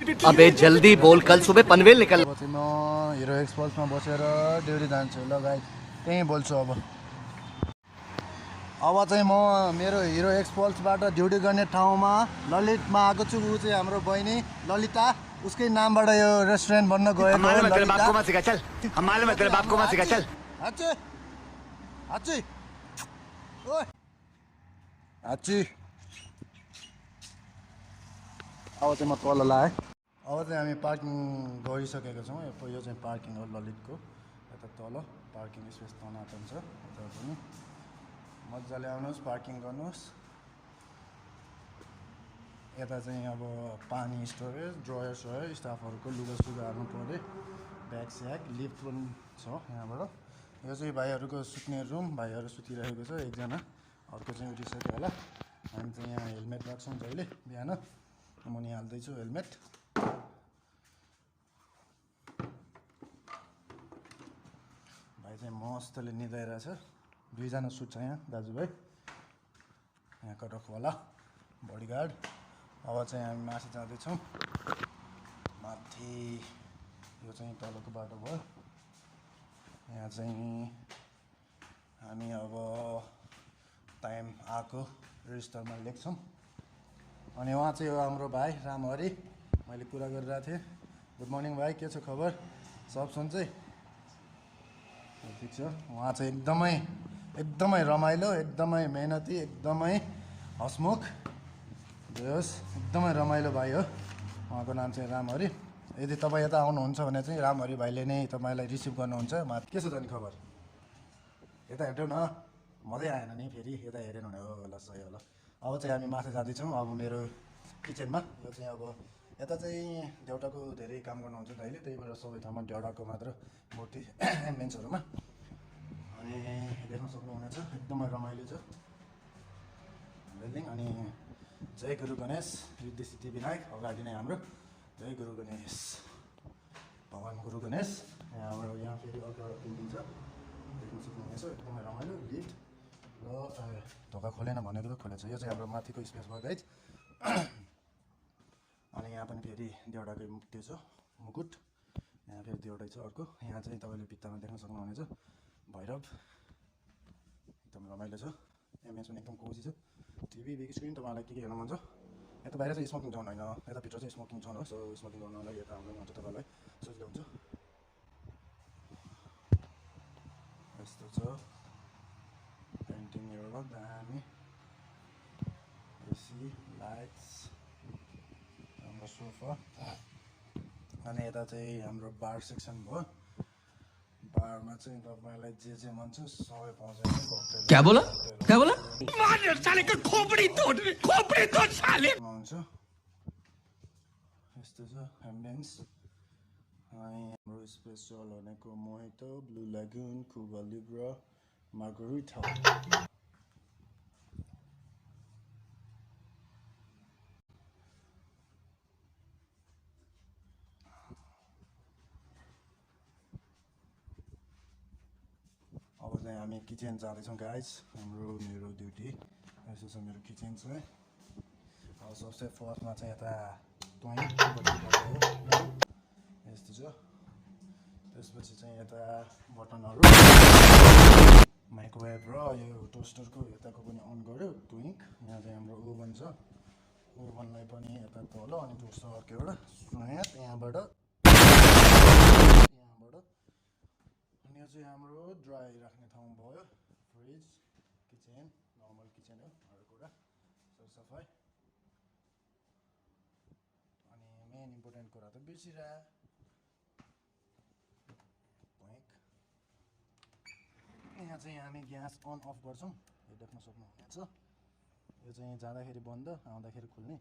अबे जल्दी बोल, कल सुबह पनवेल निकल। अब चाहिँ म हिरो एक्सपल्समा बसेर ड्युटी जान्छु ल गाइस, त्यहीँ बोल्छु अब चाहिँ म मेरो हिरो एक्सपल्सबाट ड्युटी गर्ने ठाउँमा ललितमा आएको छु। ऊ चाहिँ हाम्रो बहिनी ललिता, उसकै नामबाट यो रेस्टुरेन्ट बन्न गएको हो, ललिता। चल हम मालूम है तेरे बाप को मत सिखा, चल। आच्छी आच्छी ओए आच्छी। अब चाहिँ म तल लाएँ। अब चाहिँ हामी पार्किङ गरिसकेको छौँ। यो चाहिँ पार्किङ हो ललितको, यता तल पार्किङ स्पेस तनातन छ। यता पनि मजाले आउनुहोस्, पार्किङ गर्नुहोस्। यता चाहिँ अब पानी स्टोरेज, ड्रयर सयर, स्टाफहरूको लुगा सुगा हाल्नु पऱ्यो, ब्याग स्याग, लिफ्ट पनि छ यहाँबाट। यो चाहिँ भाइहरूको सुत्ने रुम, भाइहरू सुतिरहेको छ, एकजना अर्को चाहिँ उठिसक्यो होला। हामी चाहिँ यहाँ हेलमेट राख्छौँ जहिले बिहान, म नि हाल्दैछु हेलमेट। भाइ चाहिँ मस्तले निदाइरहेछ, दुईजना सुत्छ यहाँ दाजुभाइ, यहाँको रखवाला बडीगार्ड। अब चाहिँ हामी माथि जाँदैछौँ, माथि यो चाहिँ तलको बाटो भयो। यहाँ चाहिँ हामी अब टाइम आएको रेजिस्टरमा लेख्छौँ। अनि उहाँ चाहिँ हो हाम्रो भाइ रामहरि, मैले कुरा गरिरहेको थिएँ। गुड मर्निङ भाइ, के छ खबर? सब सन्चै? ठिक छ। उहाँ चाहिँ एकदमै रमाइलो, एकदमै मेहनती, एकदमै हसमुख, जे होस् एकदमै रमाइलो भाइ हो। उहाँको नाम चाहिँ रामहरि। यदि तपाईँ यता आउनुहुन्छ भने चाहिँ रामहरि भाइले नै तपाईँलाई रिसिभ गर्नुहुन्छ। के छ त नि खबर? यता हेर्नु न, मजै आएन नि फेरि, यता हेरेन भने हो ल, सही होला। अब चाहिँ हामी माथि जाँदैछौँ। अब मेरो किचनमा यो चाहिँ अब यता चाहिँ देउटाको धेरै काम गर्नुहुन्छ दाइले, त्यही भएर सबै ठाउँमा देउटाको मात्र मूर्ति एम्बियन्सहरूमा। अनि देख्न सक्नुहुनेछ एकदमै रमाइलो छ बिल्डिङ। अनि जय गुरु गणेश, रिद्धि सिद्धि विनायक अगाडि नै हाम्रो जय गुरु गणेश, भगवान् गुरु गणेश। यहाँ फेरि अर्को एउटा बिल्डिङ छ, देख्न सक्नुहुनेछ एकदमै रमाइलो। लिफ्ट र ढोका खोलेन भनेको त खोलेछ। यो चाहिँ हाम्रो माथिको स्पेस भयो गाइज। अनि यहाँ पनि फेरि देउडाकै त्यो छ मुकुट, यहाँ फेरि देउडै छ अर्को। यहाँ चाहिँ तपाईँले भित्तामा देख्न सक्नुहुनेछ भैरव, एकदम रमाइलो छ। एमएस पनि एकदम कोजी छ। टिभी बिग स्क्रिन, तपाईँलाई के हेर्नु मन छ? यता बाहिर चाहिँ स्मोकिङ जोन होइन, यता भित्र चाहिँ स्मोकिङ जोन हो। सो स्मोकिङ गर्नलाई यता आउनु हुन्छ, तपाईँलाई सजिलो हुन्छ। यस्तो छ पेन्टिङ एउटा दामी, एसी, लाइट्स, हाम्रो सोफा। अनि यता चाहिँ हाम्रो बार सेक्सन भयो। बारमा चाहिँ तपाईँलाई जे मन छ सबै पाउँछ। क्या बोला क्या बोला? हुन्छ यस्तो छ एम्बियन्स। अनि हाम्रो स्पेसल भनेको मोहितो, ब्लू लागुन, कुबा लिब्रा, मार्गरिटा। अब चाहिँ हामी किचन जाँदैछौँ गाइज। मेरो ड्युटी यस्तो छ मेरो किचन चाहिँ। अब सबसे फर्स्टमा चाहिँ यता यस्तो छ, त्यसपछि चाहिँ यता बटनहरू, माइक्रोवेभ र यो टोस्टरको यताको पनि अन गऱ्यो ट्विङ्क। यहाँ चाहिँ हाम्रो ओभन छ, ओभनलाई पनि यता तल, अनि टोस्टर अर्को एउटा त्यहाँबाट। अनि यो चाहिँ हाम्रो ड्राई राख्ने ठाउँ भयो, फ्रिज, किचन, नर्मल किचन हो हर कुरा, सरसफाइ। अनि मेन इम्पोर्टेन्ट कुरा त बिर्सिरहे यहाँ चाहिँ हामी ग्यास अन अफ गर्छौँ, यो देख्न सक्नुहुनेछ। यो चाहिँ जाँदाखेरि बन्द, आउँदाखेरि खुल्ने।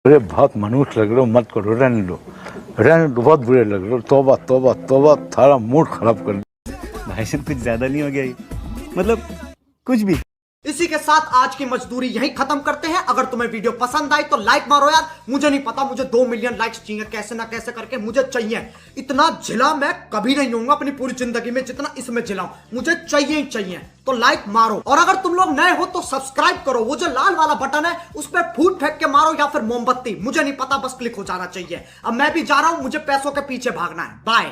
अरे बहुत मनुष्य लग रहे हो, मत करो, रहने दो, बहुत बुरे लग रहे हो। तौबा तौबा तौबा, थारा मूड खराब कर भाईजान कुछ ज्यादा नहीं हो गया ये? मतलब कुछ भी। इसी के साथ आज की मजदूरी यहीं खत्म करते हैं। अगर तुम्हें वीडियो पसंद आई तो लाइक मारो यार। मुझे नहीं पता, मुझे 2 मिलियन लाइक्स चाहिए, कैसे ना कैसे करके मुझे चाहिए। इतना झिला मैं कभी नहीं होऊंगा अपनी पूरी जिंदगी में जितना इसमें झिलाऊं, मुझे चाहिए ही चाहिए। तो लाइक मारो, और अगर तुम लोग नए हो तो सब्सक्राइब करो। वो जो लाल वाला बटन है उस पर फूट फेंक के मारो या फिर मोमबत्ती, मुझे नहीं पता, बस क्लिक हो जाना चाहिए। अब मैं भी जा रहा हूं, मुझे पैसों के पीछे भागना है। बाय।